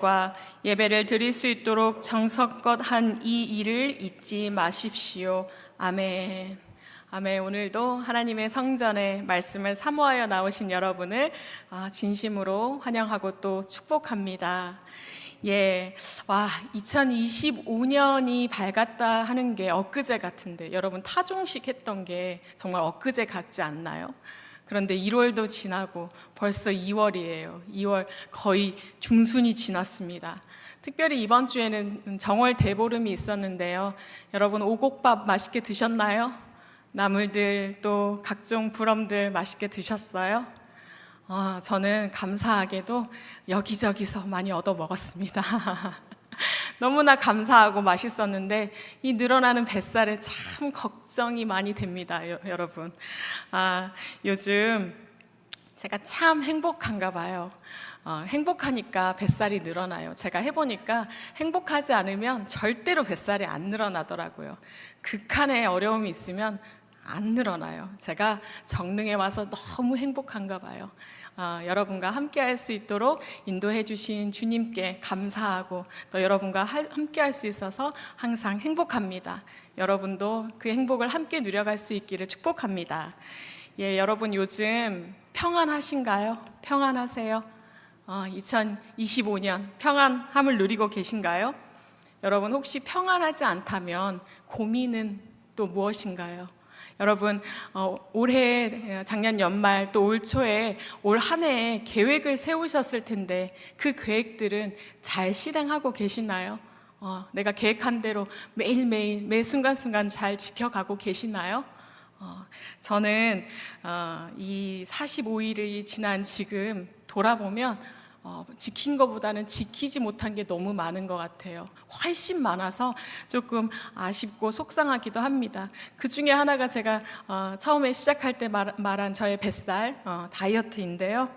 과 예배를 드릴 수 있도록 정성껏 한 이 일을 잊지 마십시오. 아멘. 아멘. 오늘도 하나님의 성전에 말씀을 사모하여 나오신 여러분을 진심으로 환영하고 또 축복합니다. 2025년이 밝았다 하는 게 엊그제 같은데, 여러분 타종식 했던 게 정말 엊그제 같지 않나요? 그런데 1월도 지나고 벌써 2월이에요. 2월 거의 중순이 지났습니다. 특별히 이번 주에는 정월 대보름이 있었는데요. 여러분 오곡밥 맛있게 드셨나요? 나물들 또 각종 부럼들 맛있게 드셨어요? 저는 감사하게도 여기저기서 많이 얻어 먹었습니다. 너무나 감사하고 맛있었는데 이 늘어나는 뱃살에 참 걱정이 많이 됩니다, 여러분. 요즘 제가 참 행복한가 봐요. 행복하니까 뱃살이 늘어나요. 제가 해보니까 행복하지 않으면 절대로 뱃살이 안 늘어나더라고요. 극한의 어려움이 있으면 안 늘어나요. 제가 정릉에 와서 너무 행복한가 봐요. 여러분과 함께 할 수 있도록 인도해 주신 주님께 감사하고 또 여러분과 함께 할 수 있어서 항상 행복합니다. 여러분도 그 행복을 함께 누려갈 수 있기를 축복합니다. 여러분 요즘 평안하신가요? 평안하세요? 2025년 평안함을 누리고 계신가요? 여러분 혹시 평안하지 않다면 고민은 또 무엇인가요? 여러분 올해 작년 연말 또 올 초에 올 한 해에 계획을 세우셨을 텐데 그 계획들은 잘 실행하고 계시나요? 내가 계획한 대로 매일매일 매 순간순간 잘 지켜가고 계시나요? 저는 이 45일이 지난 지금 돌아보면 지킨 것보다는 지키지 못한 게 너무 많은 것 같아요. 훨씬 많아서 조금 아쉽고 속상하기도 합니다. 그 중에 하나가 제가 처음에 시작할 때 말한 저의 뱃살 다이어트인데요.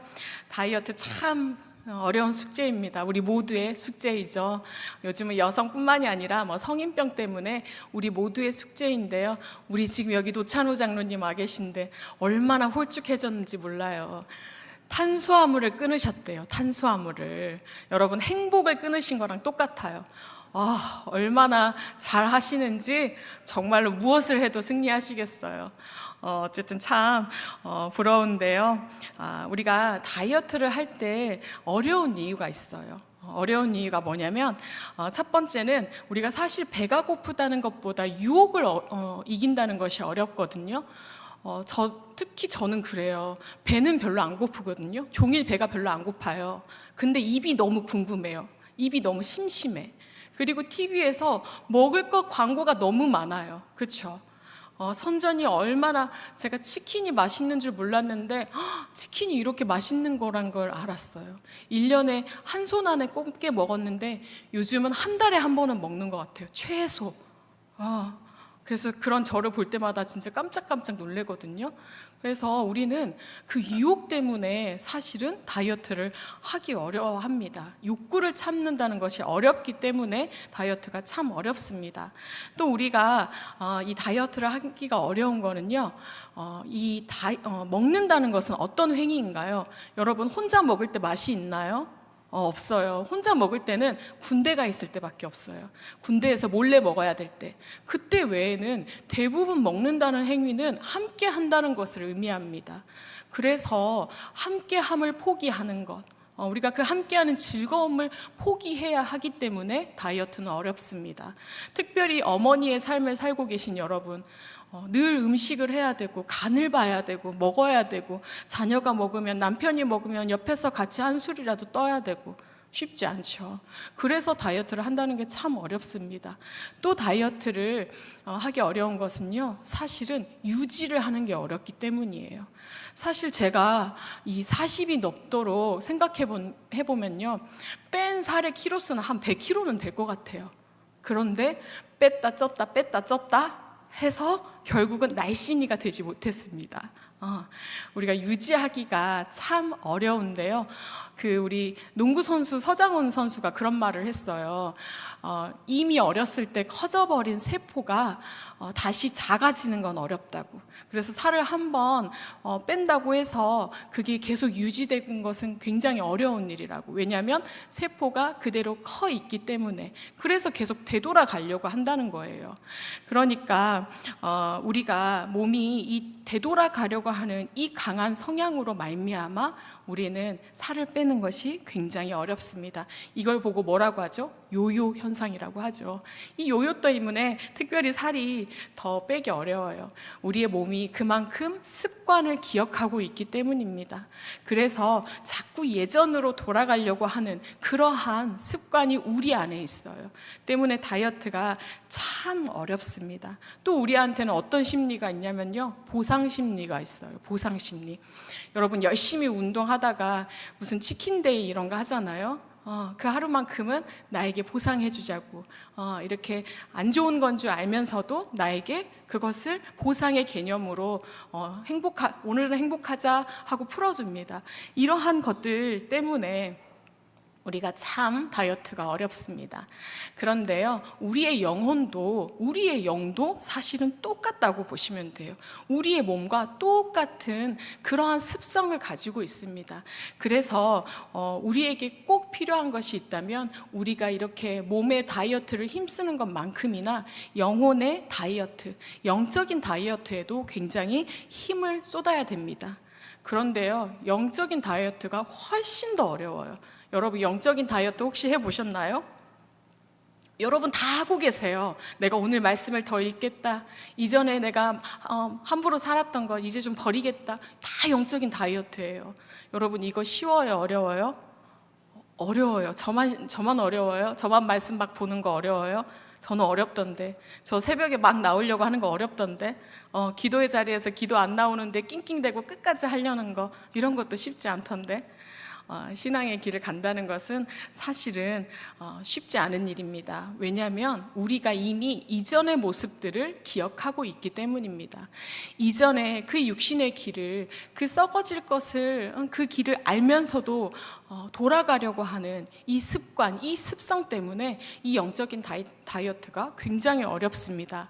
다이어트 참 어려운 숙제입니다. 우리 모두의 숙제이죠. 요즘은 여성뿐만이 아니라 성인병 때문에 우리 모두의 숙제인데요. 우리 지금 여기 노찬호 장로님 와 계신데 얼마나 홀쭉해졌는지 몰라요. 탄수화물을 끊으셨대요. 탄수화물을. 여러분 행복을 끊으신 거랑 똑같아요. 얼마나 잘 하시는지 정말로 무엇을 해도 승리하시겠어요. 어쨌든 참 부러운데요. 우리가 다이어트를 할 때 어려운 이유가 있어요. 어려운 이유가 뭐냐면 첫 번째는 우리가 사실 배가 고프다는 것보다 유혹을 이긴다는 것이 어렵거든요. 특히 저는 그래요. 배는 별로 안 고프거든요. 종일 배가 별로 안 고파요. 근데 입이 너무 궁금해요. 입이 너무 심심해. 그리고 TV에서 먹을 것 광고가 너무 많아요. 그렇죠? 선전이 얼마나, 제가 치킨이 맛있는 줄 몰랐는데 치킨이 이렇게 맛있는 거란 걸 알았어요. 1년에 한 손 안에 꼽게 먹었는데 요즘은 한 달에 한 번은 먹는 것 같아요. 최소. 그래서 그런 저를 볼 때마다 진짜 깜짝깜짝 놀래거든요. 그래서 우리는 그 유혹 때문에 사실은 다이어트를 하기 어려워합니다. 욕구를 참는다는 것이 어렵기 때문에 다이어트가 참 어렵습니다. 또 우리가 이 다이어트를 하기가 어려운 거는요, 먹는다는 것은 어떤 행위인가요? 여러분 혼자 먹을 때 맛이 있나요? 없어요. 혼자 먹을 때는 군대가 있을 때밖에 없어요. 군대에서 몰래 먹어야 될 때. 그때 외에는 대부분 먹는다는 행위는 함께 한다는 것을 의미합니다. 그래서 함께함을 포기하는 것, 우리가 그 함께하는 즐거움을 포기해야 하기 때문에 다이어트는 어렵습니다. 특별히 어머니의 삶을 살고 계신 여러분, 늘 음식을 해야 되고 간을 봐야 되고 먹어야 되고 자녀가 먹으면, 남편이 먹으면 옆에서 같이 한술이라도 떠야 되고 쉽지 않죠. 그래서 다이어트를 한다는 게 참 어렵습니다. 또 다이어트를 하기 어려운 것은요, 사실은 유지를 하는 게 어렵기 때문이에요. 사실 제가 이 40이 넘도록 생각해보면요, 뺀 살의 키로수는 한 100kg는 될 것 같아요. 그런데 뺐다 쪘다 해서 결국은 날씬이가 되지 못했습니다. 우리가 유지하기가 참 어려운데요. 우리 농구 선수 서장훈 선수가 그런 말을 했어요. 이미 어렸을 때 커져버린 세포가 다시 작아지는 건 어렵다고. 그래서 살을 한번 뺀다고 해서 그게 계속 유지되는 것은 굉장히 어려운 일이라고. 왜냐하면 세포가 그대로 커 있기 때문에. 그래서 계속 되돌아가려고 한다는 거예요. 그러니까 우리가 몸이 이 되돌아가려고 하는 이 강한 성향으로 말미암아 우리는 살을 빼는 것이 굉장히 어렵습니다. 이걸 보고 뭐라고 하죠? 요요 현상이라고 하죠. 이 요요 때문에 특별히 살이 더 빼기 어려워요. 우리의 몸이 그만큼 습관을 기억하고 있기 때문입니다. 그래서 자꾸 예전으로 돌아가려고 하는 그러한 습관이 우리 안에 있어요. 때문에 다이어트가 참 어렵습니다. 또 우리한테는 어떤 심리가 있냐면요, 보상 심리가 있어요. 보상 심리. 여러분 열심히 운동하다가 무슨 치킨데이 이런 거 하잖아요. 그 하루만큼은 나에게 보상해 주자고, 이렇게 안 좋은 건 줄 알면서도 나에게 그것을 보상의 개념으로 오늘은 행복하자 하고 풀어줍니다. 이러한 것들 때문에 우리가 참 다이어트가 어렵습니다. 그런데요, 우리의 영도 사실은 똑같다고 보시면 돼요. 우리의 몸과 똑같은 그러한 습성을 가지고 있습니다. 그래서 우리에게 꼭 필요한 것이 있다면 우리가 이렇게 몸의 다이어트를 힘쓰는 것만큼이나 영혼의 다이어트, 영적인 다이어트에도 굉장히 힘을 쏟아야 됩니다. 그런데요, 영적인 다이어트가 훨씬 더 어려워요. 여러분 영적인 다이어트 혹시 해보셨나요? 여러분 다 하고 계세요. 내가 오늘 말씀을 더 읽겠다. 이전에 내가 함부로 살았던 거 이제 좀 버리겠다. 다 영적인 다이어트예요. 여러분 이거 쉬워요? 어려워요? 어려워요. 저만 어려워요? 저만 말씀 막 보는 거 어려워요? 저는 어렵던데. 저 새벽에 막 나오려고 하는 거 어렵던데. 기도의 자리에서 기도 안 나오는데 낑낑대고 끝까지 하려는 거, 이런 것도 쉽지 않던데. 신앙의 길을 간다는 것은 사실은 쉽지 않은 일입니다. 왜냐하면 우리가 이미 이전의 모습들을 기억하고 있기 때문입니다. 이전에 그 육신의 길을, 그 썩어질 것을, 그 길을 알면서도 돌아가려고 하는 이 습관, 이 습성 때문에 이 영적인 다이어트가 굉장히 어렵습니다.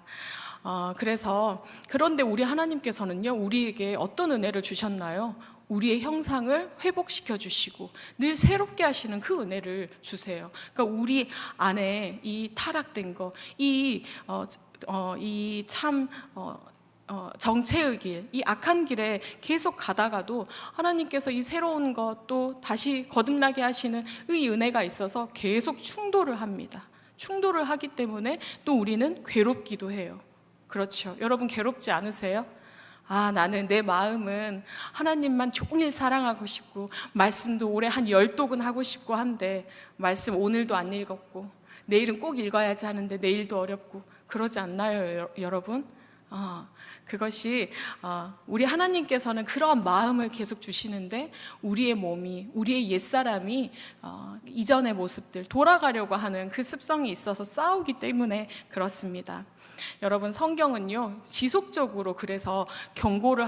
그런데 우리 하나님께서는요, 우리에게 어떤 은혜를 주셨나요? 우리의 형상을 회복시켜 주시고 늘 새롭게 하시는 그 은혜를 주세요. 그러니까 우리 안에 이 타락된 거, 정체의 길, 이 악한 길에 계속 가다가도 하나님께서 이 새로운 것도 다시 거듭나게 하시는 이 은혜가 있어서 계속 충돌을 합니다. 충돌을 하기 때문에 또 우리는 괴롭기도 해요. 그렇죠. 여러분 괴롭지 않으세요? 나는 내 마음은 하나님만 종일 사랑하고 싶고 말씀도 올해 한 10독은 하고 싶고 한데 말씀 오늘도 안 읽었고 내일은 꼭 읽어야지 하는데 내일도 어렵고 그러지 않나요, 여러분? 그것이 우리 하나님께서는 그런 마음을 계속 주시는데 우리의 몸이, 우리의 옛사람이 이전의 모습들, 돌아가려고 하는 그 습성이 있어서 싸우기 때문에 그렇습니다. 여러분 성경은요 지속적으로 그래서 경고를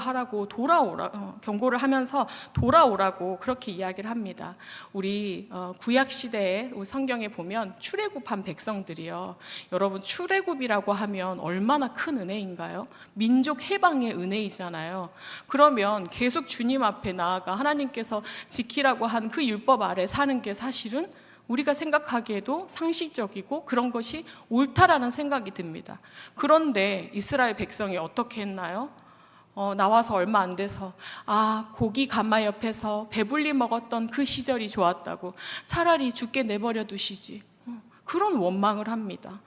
하면서 돌아오라고 그렇게 이야기를 합니다. 우리 구약 시대에 성경에 보면 출애굽한 백성들이요, 여러분 출애굽이라고 하면 얼마나 큰 은혜인가요? 민족 해방의 은혜이잖아요. 그러면 계속 주님 앞에 나아가 하나님께서 지키라고 한 그 율법 아래 사는 게 사실은 우리가 생각하기에도 상식적이고 그런 것이 옳다라는 생각이 듭니다. 그런데 이스라엘 백성이 어떻게 했나요? 나와서 얼마 안 돼서 고기 가마 옆에서 배불리 먹었던 그 시절이 좋았다고, 차라리 죽게 내버려 두시지, 그런 원망을 합니다.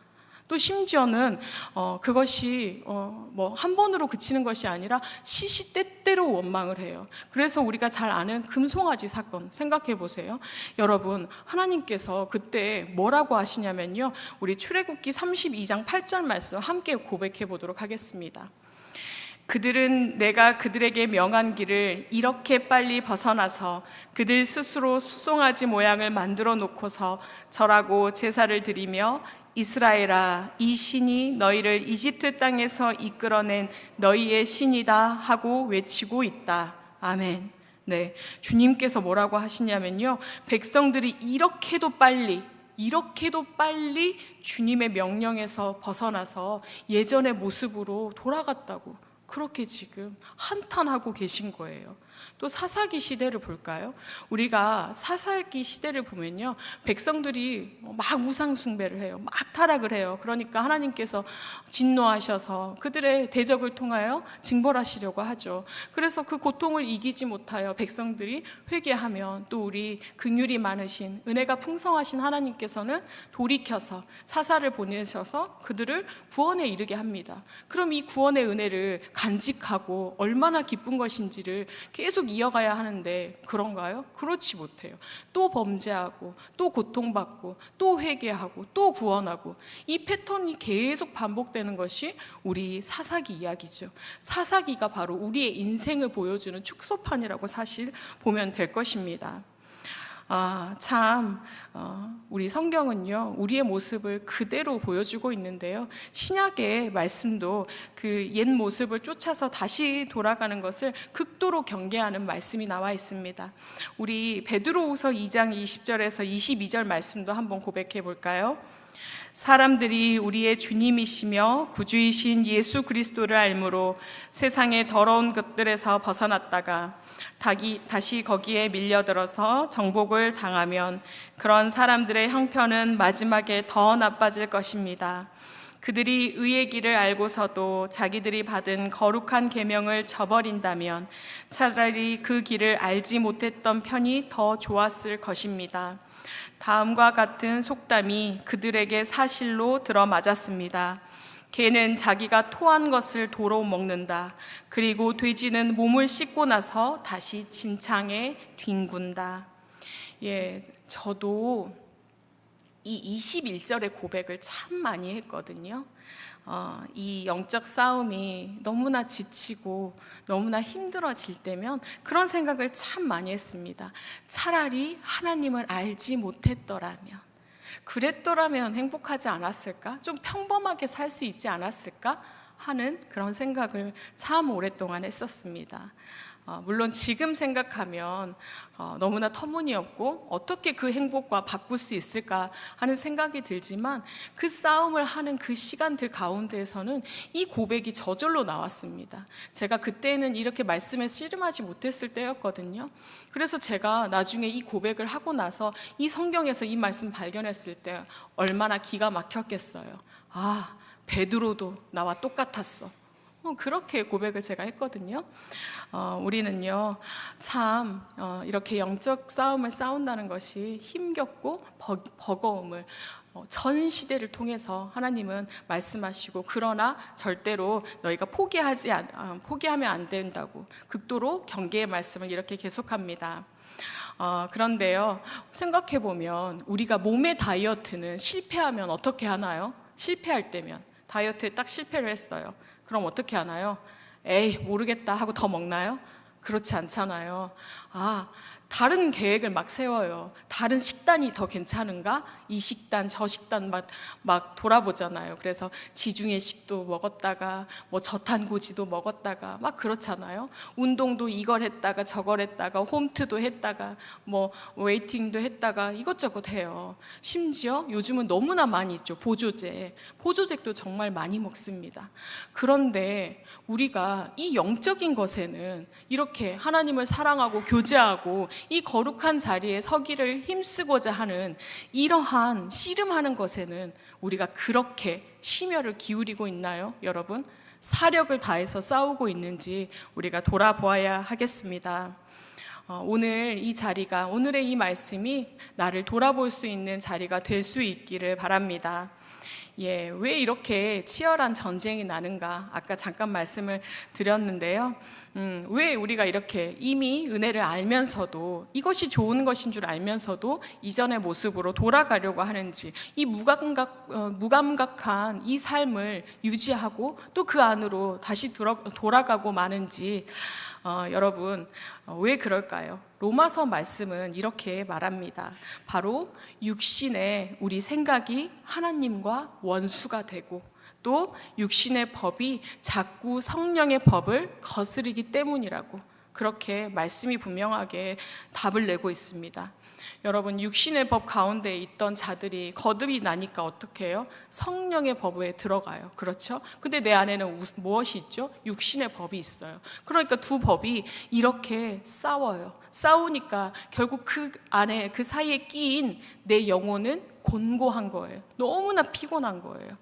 또 심지어는 그것이 한 번으로 그치는 것이 아니라 시시때때로 원망을 해요. 그래서 우리가 잘 아는 금송아지 사건 생각해 보세요. 여러분 하나님께서 그때 뭐라고 하시냐면요, 우리 출애굽기 32장 8절 말씀 함께 고백해 보도록 하겠습니다. 그들은 내가 그들에게 명한 길을 이렇게 빨리 벗어나서 그들 스스로 수송아지 모양을 만들어 놓고서 절하고 제사를 드리며 이스라엘아, 이 신이 너희를 이집트 땅에서 이끌어낸 너희의 신이다 하고 외치고 있다. 아멘. 네, 주님께서 뭐라고 하시냐면요, 백성들이 이렇게도 빨리 주님의 명령에서 벗어나서 예전의 모습으로 돌아갔다고, 그렇게 지금 한탄하고 계신 거예요. 또 사사기 시대를 볼까요? 우리가 사사기 시대를 보면요, 백성들이 막 우상 숭배를 해요. 막 타락을 해요. 그러니까 하나님께서 진노하셔서 그들의 대적을 통하여 징벌하시려고 하죠. 그래서 그 고통을 이기지 못하여 백성들이 회개하면 또 우리 긍휼이 많으신, 은혜가 풍성하신 하나님께서는 돌이켜서 사사를 보내셔서 그들을 구원에 이르게 합니다. 그럼 이 구원의 은혜를 간직하고 얼마나 기쁜 것인지를 계속 이어가야 하는데 그런가요? 그렇지 못해요. 또 범죄하고 또 고통받고 또 회개하고 또 구원하고, 이 패턴이 계속 반복되는 것이 우리 사사기 이야기죠. 사사기가 바로 우리의 인생을 보여주는 축소판이라고 사실 보면 될 것입니다. 우리 성경은요, 우리의 모습을 그대로 보여주고 있는데요, 신약의 말씀도 그 옛 모습을 쫓아서 다시 돌아가는 것을 극도로 경계하는 말씀이 나와 있습니다. 우리 베드로후서 2장 20절에서 22절 말씀도 한번 고백해 볼까요? 사람들이 우리의 주님이시며 구주이신 예수 그리스도를 알므로 세상의 더러운 것들에서 벗어났다가 다시 거기에 밀려들어서 정복을 당하면 그런 사람들의 형편은 마지막에 더 나빠질 것입니다. 그들이 의의 길을 알고서도 자기들이 받은 거룩한 계명을 저버린다면 차라리 그 길을 알지 못했던 편이 더 좋았을 것입니다. 다음과 같은 속담이 그들에게 사실로 들어맞았습니다. 개는 자기가 토한 것을 도로 먹는다. 그리고 돼지는 몸을 씻고 나서 다시 진창에 뒹군다. 저도 이 21절의 고백을 참 많이 했거든요. 이 영적 싸움이 너무나 지치고 너무나 힘들어질 때면 그런 생각을 참 많이 했습니다. 차라리 하나님을 알지 못했더라면, 그랬더라면 행복하지 않았을까? 좀 평범하게 살 수 있지 않았을까? 하는 그런 생각을 참 오랫동안 했었습니다. 물론 지금 생각하면 너무나 터무니없고 어떻게 그 행복과 바꿀 수 있을까 하는 생각이 들지만, 그 싸움을 하는 그 시간들 가운데에서는 이 고백이 저절로 나왔습니다. 제가 그때는 이렇게 말씀에 씨름하지 못했을 때였거든요. 그래서 제가 나중에 이 고백을 하고 나서 이 성경에서 이 말씀 발견했을 때 얼마나 기가 막혔겠어요. 베드로도 나와 똑같았어. 그렇게 고백을 제가 했거든요. 우리는요, 참 이렇게 영적 싸움을 싸운다는 것이 힘겹고 버거움을 전 시대를 통해서 하나님은 말씀하시고, 그러나 절대로 너희가 포기하면 안 된다고 극도로 경계의 말씀을 이렇게 계속합니다. 그런데요, 생각해보면 우리가 몸의 다이어트는 실패하면 어떻게 하나요? 실패할 때면, 다이어트에 딱 실패를 했어요. 그럼 어떻게 하나요? 에이, 모르겠다 하고 더 먹나요? 그렇지 않잖아요. 다른 계획을 막 세워요. 다른 식단이 더 괜찮은가? 이 식단, 저 식단 막 돌아보잖아요. 그래서 지중해식도 먹었다가 저탄고지도 먹었다가 막 그렇잖아요. 운동도 이걸 했다가 저걸 했다가 홈트도 했다가 웨이팅도 했다가 이것저것 해요. 심지어 요즘은 너무나 많이 있죠. 보조제도 정말 많이 먹습니다. 그런데 우리가 이 영적인 것에는 이렇게 하나님을 사랑하고 교제하고 이 거룩한 자리에 서기를 힘쓰고자 하는 이러한 씨름하는 것에는 우리가 그렇게 심혈을 기울이고 있나요? 여러분, 사력을 다해서 싸우고 있는지 우리가 돌아보아야 하겠습니다. 오늘의 이 말씀이 나를 돌아볼 수 있는 자리가 될 수 있기를 바랍니다. 왜 이렇게 치열한 전쟁이 나는가? 아까 잠깐 말씀을 드렸는데요. 왜 우리가 이렇게 이미 은혜를 알면서도, 이것이 좋은 것인 줄 알면서도 이전의 모습으로 돌아가려고 하는지, 이 무감각한 이 삶을 유지하고 또 그 안으로 다시 돌아가고 마는지, 여러분, 왜 그럴까요? 로마서 말씀은 이렇게 말합니다. 바로 육신의 우리 생각이 하나님과 원수가 되고, 또 육신의 법이 자꾸 성령의 법을 거스르기 때문이라고 그렇게 말씀이 분명하게 답을 내고 있습니다. 여러분, 육신의 법 가운데 있던 자들이 거듭이 나니까 어떻게 해요? 성령의 법에 들어가요. 그렇죠? 근데 내 안에는 무엇이 있죠? 육신의 법이 있어요. 그러니까 두 법이 이렇게 싸워요. 싸우니까 결국 그 안에, 그 사이에 끼인 내 영혼은 곤고한 거예요. 너무나 피곤한 거예요.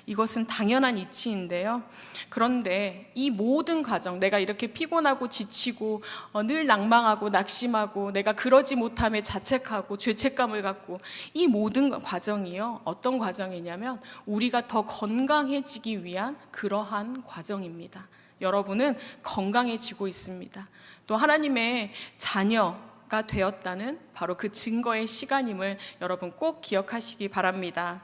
이것은 당연한 이치인데요. 그런데 이 모든 과정, 내가 이렇게 피곤하고 지치고 늘 낭망하고 낙심하고 내가 그러지 못함에 자책하고 죄책감을 갖고, 이 모든 과정이요, 어떤 과정이냐면 우리가 더 건강해지기 위한 그러한 과정입니다. 여러분은 건강해지고 있습니다. 또 하나님의 자녀가 되었다는 바로 그 증거의 시간임을 여러분 꼭 기억하시기 바랍니다.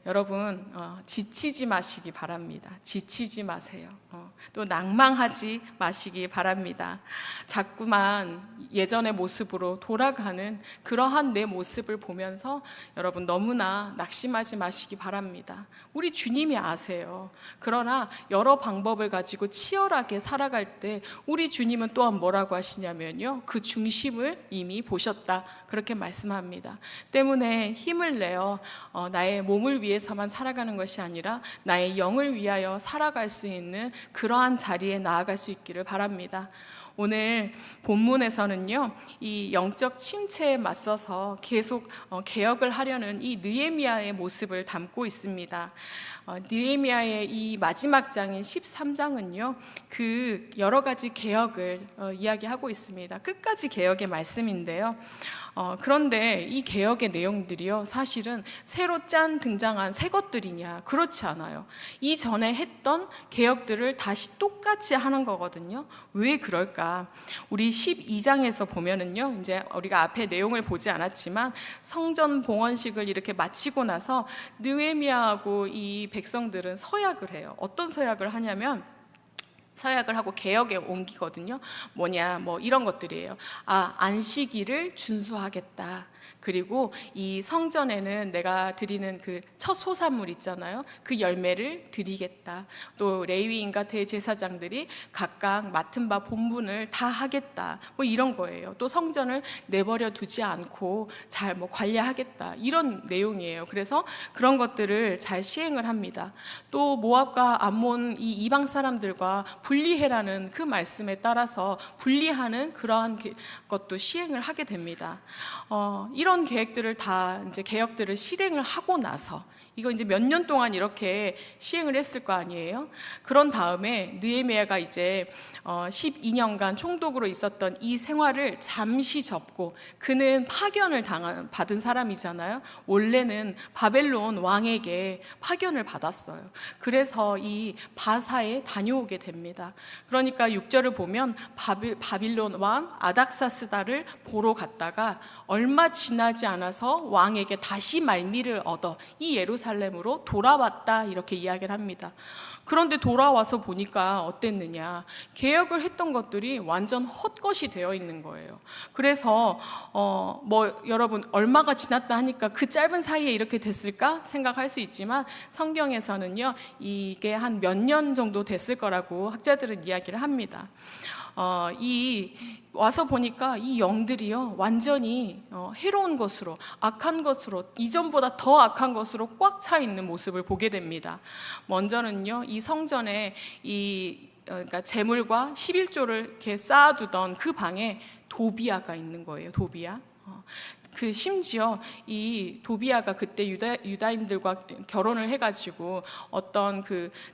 여러분, 지치지 마시기 바랍니다. 지치지 마세요. 또 낭망하지 마시기 바랍니다. 자꾸만 예전의 모습으로 돌아가는 그러한 내 모습을 보면서 여러분 너무나 낙심하지 마시기 바랍니다. 우리 주님이 아세요. 그러나 여러 방법을 가지고 치열하게 살아갈 때 우리 주님은 또한 뭐라고 하시냐면요, 그 중심을 이미 보셨다, 그렇게 말씀합니다. 때문에 힘을 내어 나의 몸을 위해서만 살아가는 것이 아니라 나의 영을 위하여 살아갈 수 있는 그러한 자리에 나아갈 수 있기를 바랍니다. 오늘 본문에서는요, 이 영적 침체에 맞서서 계속 개혁을 하려는 이 느헤미야의 모습을 담고 있습니다. 느헤미야의 이 마지막 장인 13장은요, 그 여러 가지 개혁을 이야기하고 있습니다. 끝까지 개혁의 말씀인데요. 그런데 이 개혁의 내용들이요, 사실은 새로 등장한 새 것들이냐? 그렇지 않아요. 이전에 했던 개혁들을 다시 똑같이 하는 거거든요. 왜 그럴까? 우리 12장에서 보면은요, 이제 우리가 앞에 내용을 보지 않았지만 성전 봉헌식을 이렇게 마치고 나서 느헤미야하고 이 백성들은 서약을 해요. 어떤 서약을 하냐면, 서약을 하고 개혁에 옮기거든요. 뭐 이런 것들이에요. 안식일을 준수하겠다. 그리고 이 성전에는 내가 드리는 그 첫 소산물 있잖아요, 그 열매를 드리겠다. 또 레위인과 대제사장들이 각각 맡은 바 본분을 다 하겠다. 뭐 이런 거예요. 또 성전을 내버려 두지 않고 잘 관리하겠다, 이런 내용이에요. 그래서 그런 것들을 잘 시행을 합니다. 또 모압과 암몬 이 이방 사람들과 분리해라는 그 말씀에 따라서 분리하는 그러한 것도 시행을 하게 됩니다. 이런 계획들을 다, 이제 개혁들을 실행을 하고 나서, 이거 이제 몇 년 동안 이렇게 시행을 했을 거 아니에요. 그런 다음에 느헤미야가 이제 12년간 총독으로 있었던 이 생활을 잠시 접고, 그는 파견을 받은 사람이잖아요. 원래는 바벨론 왕에게 파견을 받았어요. 그래서 이 바사에 다녀오게 됩니다. 그러니까 6절을 보면 바빌론 왕 아닥사스다를 보러 갔다가 얼마 지나지 않아서 왕에게 다시 말미를 얻어 이 예루살렘으로 돌아왔다, 이렇게 이야기를 합니다. 그런데 돌아와서 보니까 어땠느냐? 개혁을 했던 것들이 완전 헛것이 되어 있는 거예요. 그래서 여러분, 얼마가 지났다 하니까 그 짧은 사이에 이렇게 됐을까 생각할 수 있지만, 성경에서는요, 이게 한 몇 년 정도 됐을 거라고 학자들은 이야기를 합니다. 와서 보니까 이 영들이요, 완전히 해로운 것으로, 악한 것으로, 이전보다 더 악한 것으로 꽉 차 있는 모습을 보게 됩니다. 먼저는요, 이 성전에 그러니까 제물과 11조를 이렇게 쌓아두던 그 방에 도비아가 있는 거예요. 도비아. 심지어 이 도비아가 그때 유다인들과 결혼을 해가지고 어떤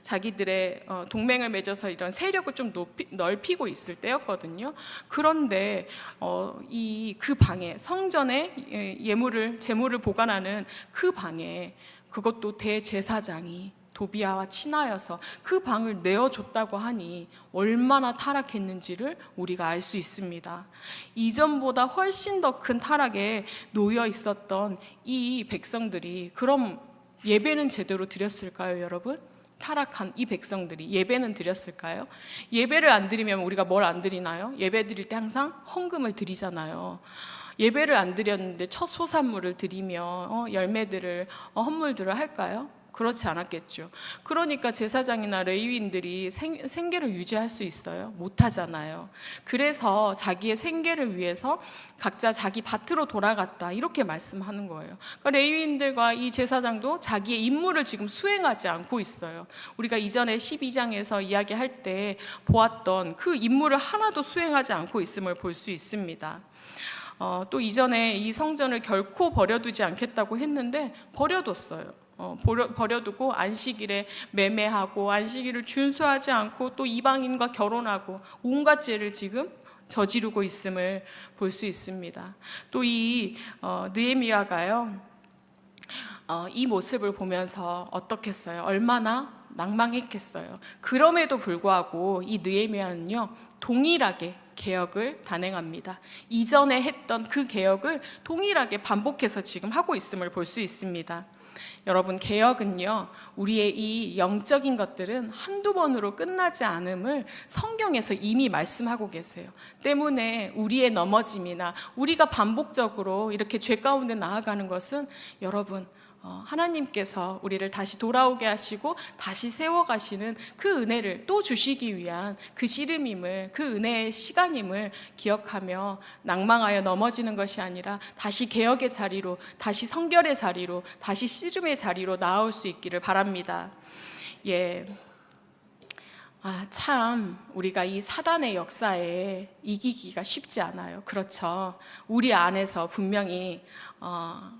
자기들의 동맹을 맺어서 이런 세력을 좀 넓히고 있을 때였거든요. 그런데 그 방에, 성전에 제물을 보관하는 그 방에, 그것도 대제사장이 도비아와 친하여서 그 방을 내어줬다고 하니 얼마나 타락했는지를 우리가 알 수 있습니다. 이전보다 훨씬 더 큰 타락에 놓여 있었던 이 백성들이 그럼 예배는 제대로 드렸을까요, 여러분? 타락한 이 백성들이 예배는 드렸을까요? 예배를 안 드리면 우리가 뭘 안 드리나요? 예배 드릴 때 항상 헌금을 드리잖아요. 예배를 안 드렸는데 첫 소산물을 드리며 열매들을, 헌물들을 할까요? 그렇지 않았겠죠. 그러니까 제사장이나 레위인들이 생계를 유지할 수 있어요? 못하잖아요. 그래서 자기의 생계를 위해서 각자 자기 밭으로 돌아갔다, 이렇게 말씀하는 거예요. 그러니까 레위인들과 이 제사장도 자기의 임무를 지금 수행하지 않고 있어요. 우리가 이전에 12장에서 이야기할 때 보았던 그 임무를 하나도 수행하지 않고 있음을 볼 수 있습니다. 또 이전에 이 성전을 결코 버려두지 않겠다고 했는데 버려뒀어요. 버려두고 안식일에 매매하고 안식일을 준수하지 않고 또 이방인과 결혼하고 온갖 죄를 지금 저지르고 있음을 볼 수 있습니다. 또 이 느헤미야가요, 이 모습을 보면서 어떻겠어요? 얼마나 낭망했겠어요. 그럼에도 불구하고 이 느헤미야는요, 동일하게 개혁을 단행합니다. 이전에 했던 그 개혁을 동일하게 반복해서 지금 하고 있음을 볼 수 있습니다. 여러분, 개혁은요, 우리의 이 영적인 것들은 한두 번으로 끝나지 않음을 성경에서 이미 말씀하고 계세요. 때문에 우리의 넘어짐이나 우리가 반복적으로 이렇게 죄 가운데 나아가는 것은 여러분, 하나님께서 우리를 다시 돌아오게 하시고 다시 세워가시는 그 은혜를 또 주시기 위한 그 씨름임을, 그 은혜의 시간임을 기억하며 낭망하여 넘어지는 것이 아니라 다시 개혁의 자리로, 다시 성결의 자리로, 다시 씨름의 자리로 나올 수 있기를 바랍니다. 참 우리가 이 사단의 역사에 이기기가 쉽지 않아요. 그렇죠. 우리 안에서 분명히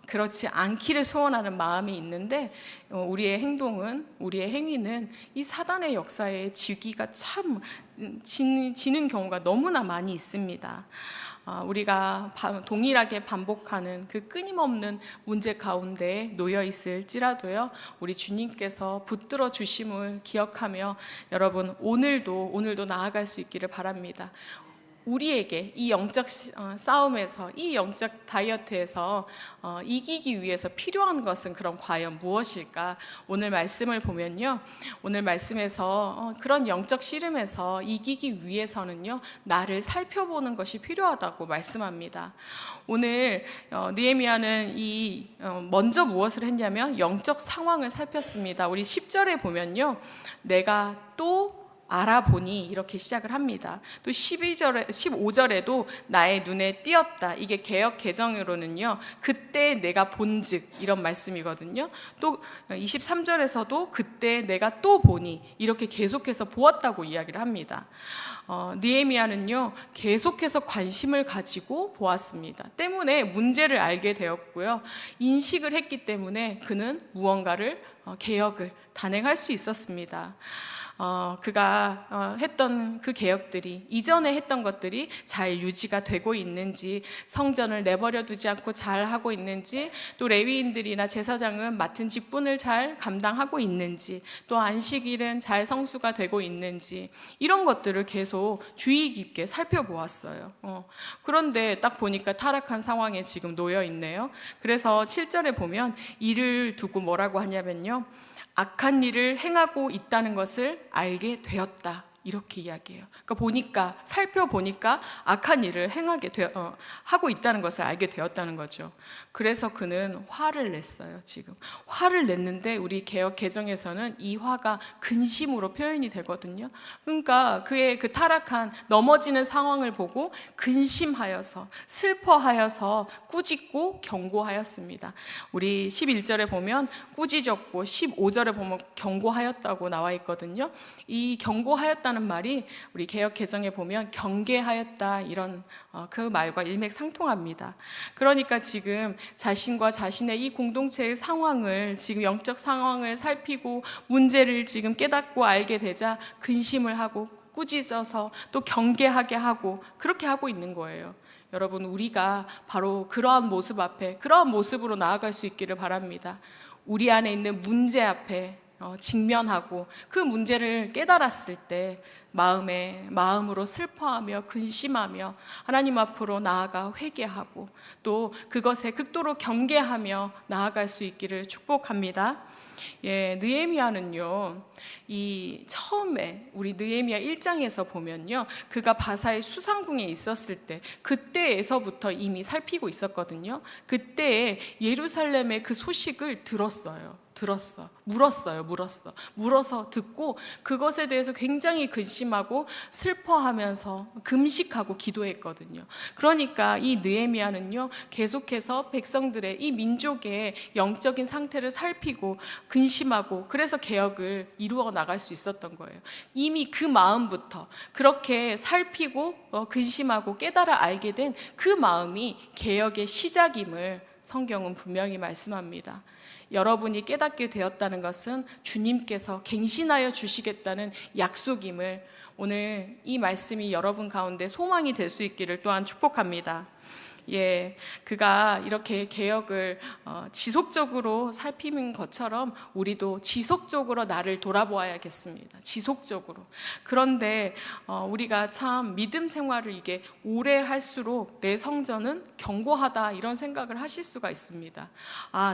그렇지 않기를 소원하는 마음이 있는데 우리의 행동은, 우리의 행위는 이 사단의 역사에 지기가 참 지는 경우가 너무나 많이 있습니다. 우리가 동일하게 반복하는 그 끊임없는 문제 가운데 놓여 있을지라도요, 우리 주님께서 붙들어 주심을 기억하며 여러분 오늘도 나아갈 수 있기를 바랍니다. 우리에게 이 영적 싸움에서, 이 영적 다이어트에서 이기기 위해서 필요한 것은 그럼 과연 무엇일까? 오늘 말씀을 보면요, 오늘 말씀에서 그런 영적 씨름에서 이기기 위해서는요, 나를 살펴보는 것이 필요하다고 말씀합니다. 오늘 느헤미야는 먼저 무엇을 했냐면 영적 상황을 살폈습니다. 우리 10절에 보면요, 내가 또 알아보니 이렇게 시작을 합니다. 또 15절에도 나의 눈에 띄었다. 이게 개역 개정으로는요, 그때 내가 본즉 이런 말씀이거든요. 또 23절에서도 그때 내가 또 보니 이렇게 계속해서 보았다고 이야기를 합니다. 느헤미야는요, 계속해서 관심을 가지고 보았습니다. 때문에 문제를 알게 되었고요, 인식을 했기 때문에 그는 무언가를 개혁을 단행할 수 있었습니다. 그가 했던 그 개혁들이, 이전에 했던 것들이 잘 유지가 되고 있는지, 성전을 내버려 두지 않고 잘 하고 있는지, 또 레위인들이나 제사장은 맡은 직분을 잘 감당하고 있는지, 또 안식일은 잘 성수가 되고 있는지, 이런 것들을 계속 주의 깊게 살펴보았어요. 그런데 딱 보니까 타락한 상황에 지금 놓여 있네요. 그래서 7절에 보면 이를 두고 뭐라고 하냐면요, 악한 일을 행하고 있다는 것을 알게 되었다, 이렇게 이야기해요. 그러니까 살펴보니까 악한 일을 하고 있다는 것을 알게 되었다는 거죠. 그래서 그는 화를 냈어요. 지금 화를 냈는데 우리 개역 개정에서는 이 화가 근심으로 표현이 되거든요. 그러니까 그의 그 타락한 넘어지는 상황을 보고 근심하여서, 슬퍼하여서 꾸짖고 경고하였습니다. 우리 11절에 보면 꾸짖었고 15절에 보면 경고하였다고 나와 있거든요. 이 경고하였다는 말이 우리 개역 개정에 보면 경계하였다, 이런 그 말과 일맥상통합니다. 그러니까 지금 자신과 자신의 이 공동체의 상황을, 지금 영적 상황을 살피고 문제를 지금 깨닫고 알게 되자 근심을 하고 꾸짖어서 또 경계하게 하고, 그렇게 하고 있는 거예요. 여러분, 우리가 바로 그러한 모습 앞에, 그러한 모습으로 나아갈 수 있기를 바랍니다. 우리 안에 있는 문제 앞에 직면하고 그 문제를 깨달았을 때 마음으로 슬퍼하며 근심하며 하나님 앞으로 나아가 회개하고 또 그것에 극도로 경계하며 나아갈 수 있기를 축복합니다. 느헤미야는요, 이 처음에 우리 느헤미야 1장에서 보면요, 그가 바사의 수상궁에 있었을 때 그때에서부터 이미 살피고 있었거든요. 그때에 예루살렘의 그 소식을 들었어요. 물어서 듣고 그것에 대해서 굉장히 근심하고 슬퍼하면서 금식하고 기도했거든요. 그러니까 이 느헤미야는요, 계속해서 백성들의, 이 민족의 영적인 상태를 살피고 근심하고, 그래서 개혁을 이루어 나갈 수 있었던 거예요. 이미 그 마음부터 그렇게 살피고 근심하고 깨달아 알게 된 그 마음이 개혁의 시작임을 성경은 분명히 말씀합니다. 여러분이 깨닫게 되었다는 것은 주님께서 갱신하여 주시겠다는 약속임을, 오늘 이 말씀이 여러분 가운데 소망이 될 수 있기를 또한 축복합니다. 그가 이렇게 개혁을 지속적으로 살피는 것처럼 우리도 지속적으로 나를 돌아보아야겠습니다. 지속적으로. 그런데 우리가 참 믿음 생활을 이게 오래 할수록 내 성전은 견고하다, 이런 생각을 하실 수가 있습니다.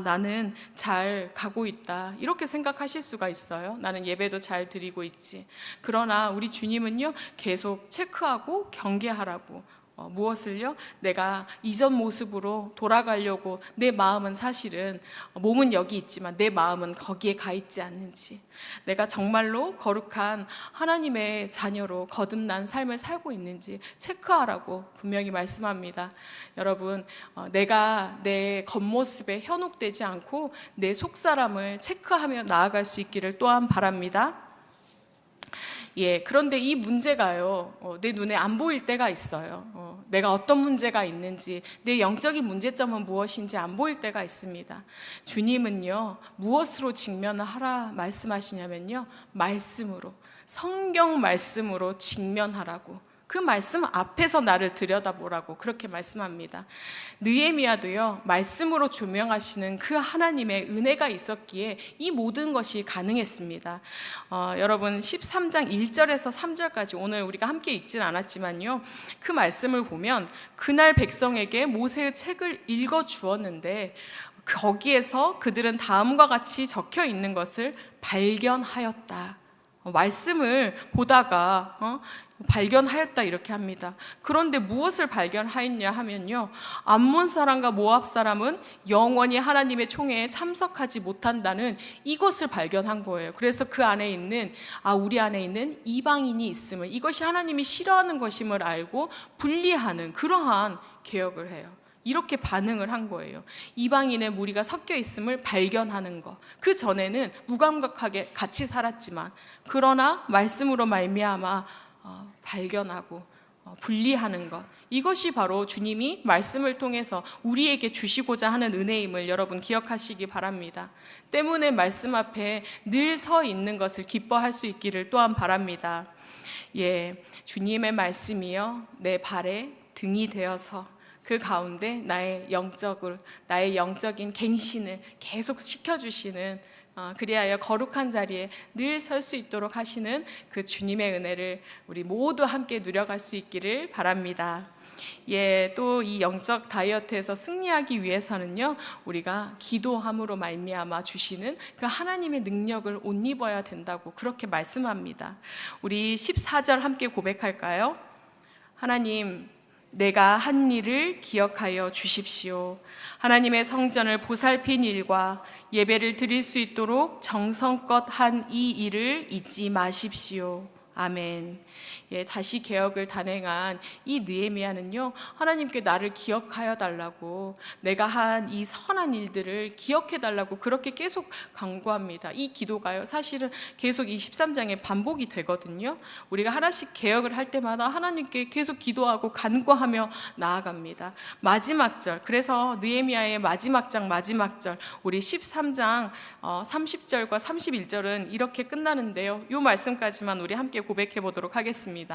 나는 잘 가고 있다, 이렇게 생각하실 수가 있어요. 나는 예배도 잘 드리고 있지. 그러나 우리 주님은요, 계속 체크하고 경계하라고, 무엇을요? 내가 이전 모습으로 돌아가려고, 내 마음은 사실은, 몸은 여기 있지만 내 마음은 거기에 가 있지 않는지, 내가 정말로 거룩한 하나님의 자녀로 거듭난 삶을 살고 있는지 체크하라고 분명히 말씀합니다. 여러분, 내가 내 겉모습에 현혹되지 않고 내 속사람을 체크하며 나아갈 수 있기를 또한 바랍니다. 그런데 이 문제가요, 내 눈에 안 보일 때가 있어요. 내가 어떤 문제가 있는지, 내 영적인 문제점은 무엇인지 안 보일 때가 있습니다. 주님은요, 무엇으로 직면을 하라 말씀하시냐면요, 말씀으로, 성경 말씀으로 직면하라고, 그 말씀 앞에서 나를 들여다보라고 그렇게 말씀합니다. 느헤미야도요, 말씀으로 조명하시는 그 하나님의 은혜가 있었기에 이 모든 것이 가능했습니다. 여러분, 13장 1절에서 3절까지 오늘 우리가 함께 읽지는 않았지만요, 그 말씀을 보면 그날 백성에게 모세의 책을 읽어 주었는데 거기에서 그들은 다음과 같이 적혀 있는 것을 발견하였다. 말씀을 보다가 발견하였다, 이렇게 합니다. 그런데 무엇을 발견하였냐 하면요, 암몬 사람과 모압 사람은 영원히 하나님의 총회에 참석하지 못한다는 이것을 발견한 거예요. 그래서 그 안에 있는, 우리 안에 있는 이방인이 있음을, 이것이 하나님이 싫어하는 것임을 알고 분리하는 그러한 개혁을 해요. 이렇게 반응을 한 거예요. 이방인의 무리가 섞여 있음을 발견하는 것. 그 전에는 무감각하게 같이 살았지만, 그러나 말씀으로 말미암아 발견하고 분리하는 것, 이것이 바로 주님이 말씀을 통해서 우리에게 주시고자 하는 은혜임을 여러분 기억하시기 바랍니다. 때문에 말씀 앞에 늘 서 있는 것을 기뻐할 수 있기를 또한 바랍니다. 주님의 말씀이요, 내 발에 등이 되어서 그 가운데 나의 영적인 갱신을 계속 시켜주시는, 그리하여 거룩한 자리에 늘 설 수 있도록 하시는 그 주님의 은혜를 우리 모두 함께 누려갈 수 있기를 바랍니다. 또 이 영적 다이어트에서 승리하기 위해서는요, 우리가 기도함으로 말미암아 주시는 그 하나님의 능력을 옷 입어야 된다고 그렇게 말씀합니다. 우리 14절 함께 고백할까요? 하나님, 내가 한 일을 기억하여 주십시오. 하나님의 성전을 보살핀 일과 예배를 드릴 수 있도록 정성껏 한 이 일을 잊지 마십시오. 아멘. 다시 개혁을 단행한 이 느헤미야는요, 하나님께 나를 기억하여 달라고, 내가 한 이 선한 일들을 기억해 달라고 그렇게 계속 간구합니다. 이 기도가요, 사실은 계속 이 13장에 반복이 되거든요. 우리가 하나씩 개혁을 할 때마다 하나님께 계속 기도하고 간구하며 나아갑니다. 마지막 절, 그래서 느헤미야의 마지막 장 마지막 절, 우리 13장 30절과 31절은 이렇게 끝나는데요, 이 말씀까지만 우리 함께 고백해 보도록 하겠습니다.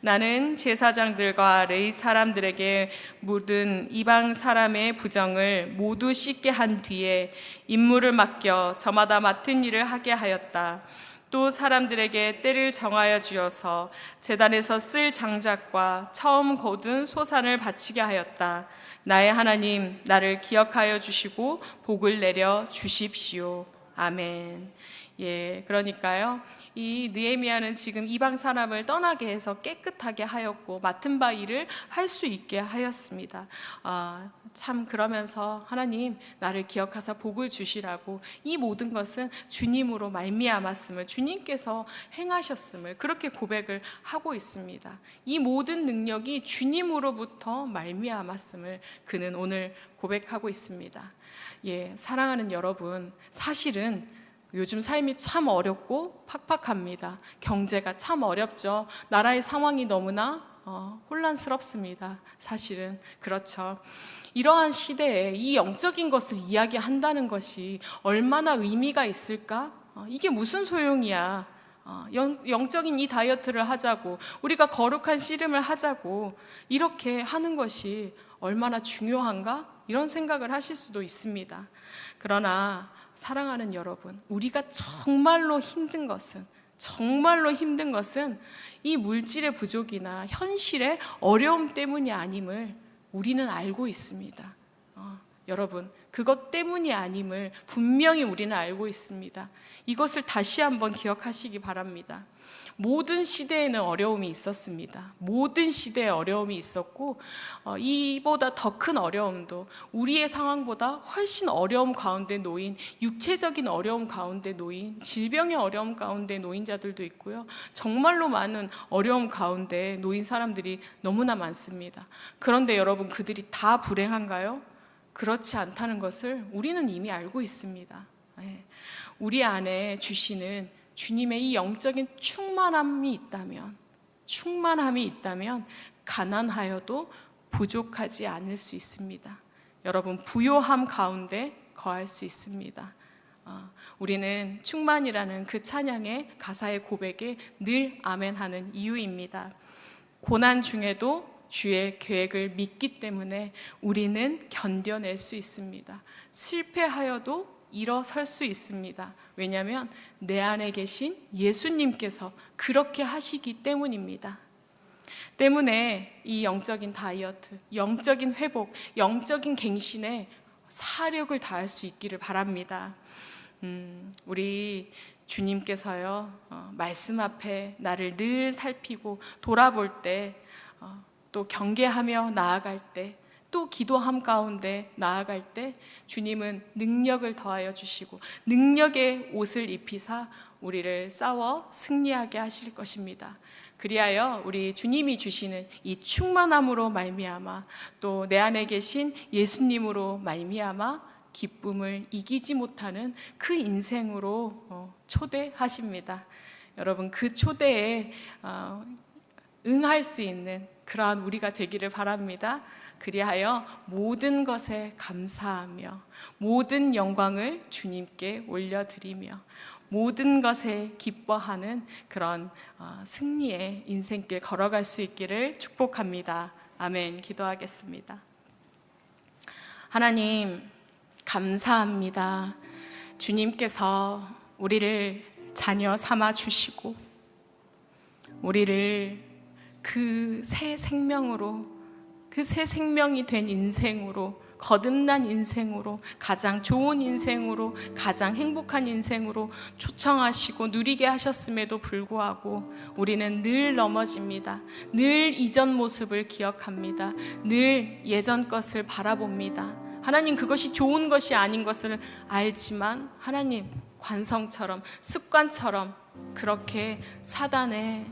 나는 제사장들과 레위 사람들에게 묻은 이방 사람의 부정을 모두 씻게 한 뒤에 임무를 맡겨 저마다 맡은 일을 하게 하였다. 또 사람들에게 때를 정하여 주어서 제단에서 쓸 장작과 처음 거둔 소산을 바치게 하였다. 나의 하나님, 나를 기억하여 주시고 복을 내려 주십시오. 아멘. 예, 그러니까요, 이 느헤미야는 지금 이방 사람을 떠나게 해서 깨끗하게 하였고 맡은 바 일을 할 수 있게 하였습니다. 참 그러면서 하나님 나를 기억하사 복을 주시라고, 이 모든 것은 주님으로 말미암았음을, 주님께서 행하셨음을 그렇게 고백을 하고 있습니다. 이 모든 능력이 주님으로부터 말미암았음을 그는 오늘 고백하고 있습니다. 예, 사랑하는 여러분, 사실은 요즘 삶이 참 어렵고 팍팍합니다. 경제가 참 어렵죠. 나라의 상황이 너무나 혼란스럽습니다. 사실은 그렇죠. 이러한 시대에 이 영적인 것을 이야기한다는 것이 얼마나 의미가 있을까? 이게 무슨 소용이야? 영적인 이 다이어트를 하자고, 우리가 거룩한 씨름을 하자고 이렇게 하는 것이 얼마나 중요한가? 이런 생각을 하실 수도 있습니다. 그러나 사랑하는 여러분, 우리가 정말로 힘든 것은 이 물질의 부족이나 현실의 어려움 때문이 아님을 우리는 알고 있습니다. 여러분, 그것 때문이 아님을 분명히 우리는 알고 있습니다. 이것을 다시 한번 기억하시기 바랍니다. 모든 시대에는 어려움이 있었습니다. 모든 시대에 어려움이 있었고, 이보다 더 큰 어려움도, 우리의 상황보다 훨씬 어려움 가운데 놓인, 육체적인 어려움 가운데 놓인, 질병의 어려움 가운데 놓인 자들도 있고요, 정말로 많은 어려움 가운데 놓인 사람들이 너무나 많습니다. 그런데 여러분, 그들이 다 불행한가요? 그렇지 않다는 것을 우리는 이미 알고 있습니다. 우리 안에 주시는 주님의 이 영적인 충만함이 있다면 가난하여도 부족하지 않을 수 있습니다. 여러분, 부요함 가운데 거할 수 있습니다. 우리는 충만이라는 그 찬양의 가사의 고백에 늘 아멘하는 이유입니다. 고난 중에도 주의 계획을 믿기 때문에 우리는 견뎌낼 수 있습니다. 실패하여도 일어설 수 있습니다. 왜냐하면 내 안에 계신 예수님께서 그렇게 하시기 때문입니다. 때문에 이 영적인 다이어트, 영적인 회복, 영적인 갱신에 사력을 다할 수 있기를 바랍니다. 우리 주님께서요, 말씀 앞에 나를 늘 살피고 돌아볼 때, 또 경계하며 나아갈 때, 또 기도함 가운데 나아갈 때 주님은 능력을 더하여 주시고 능력의 옷을 입히사 우리를 싸워 승리하게 하실 것입니다. 그리하여 우리 주님이 주시는 이 충만함으로 말미암아, 또 내 안에 계신 예수님으로 말미암아 기쁨을 이기지 못하는 그 인생으로 초대하십니다. 여러분, 그 초대에 응할 수 있는 그러한 우리가 되기를 바랍니다. 그리하여 모든 것에 감사하며 모든 영광을 주님께 올려드리며 모든 것에 기뻐하는 그런 승리의 인생길 걸어갈 수 있기를 축복합니다. 아멘. 기도하겠습니다. 하나님, 감사합니다. 주님께서 우리를 자녀 삼아 주시고 우리를 그 새 생명으로, 그 새 생명이 된 인생으로, 거듭난 인생으로, 가장 좋은 인생으로, 가장 행복한 인생으로 초청하시고 누리게 하셨음에도 불구하고 우리는 늘 넘어집니다. 늘 이전 모습을 기억합니다. 늘 예전 것을 바라봅니다. 하나님, 그것이 좋은 것이 아닌 것을 알지만 하나님, 관성처럼, 습관처럼 그렇게 사단의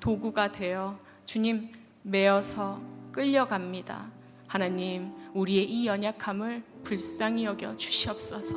도구가 되어 주님 매어서 끌려갑니다. 하나님, 우리의 이 연약함을 불쌍히 여겨 주시옵소서.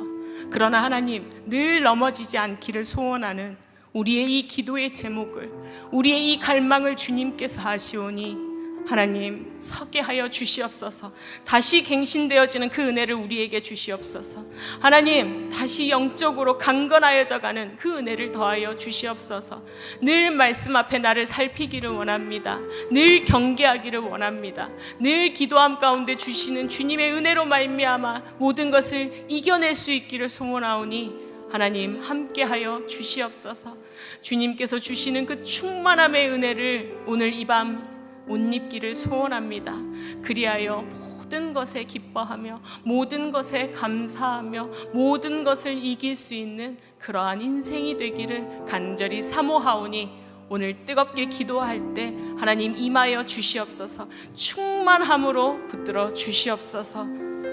그러나 하나님, 늘 넘어지지 않기를 소원하는 우리의 이 기도의 제목을, 우리의 이 갈망을 주님께서 하시오니 하나님, 서게 하여 주시옵소서. 다시 갱신되어지는 그 은혜를 우리에게 주시옵소서. 하나님, 다시 영적으로 강건하여져가는 그 은혜를 더하여 주시옵소서. 늘 말씀 앞에 나를 살피기를 원합니다. 늘 경계하기를 원합니다. 늘 기도함 가운데 주시는 주님의 은혜로 말미암아 모든 것을 이겨낼 수 있기를 소원하오니 하나님, 함께하여 주시옵소서. 주님께서 주시는 그 충만함의 은혜를 오늘 이 밤 옷 입기를 소원합니다. 그리하여 모든 것에 기뻐하며 모든 것에 감사하며 모든 것을 이길 수 있는 그러한 인생이 되기를 간절히 사모하오니 오늘 뜨겁게 기도할 때 하나님 임하여 주시옵소서. 충만함으로 붙들어 주시옵소서.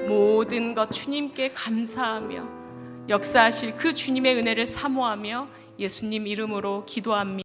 모든 것 주님께 감사하며 역사하실 그 주님의 은혜를 사모하며 예수님 이름으로 기도합니다.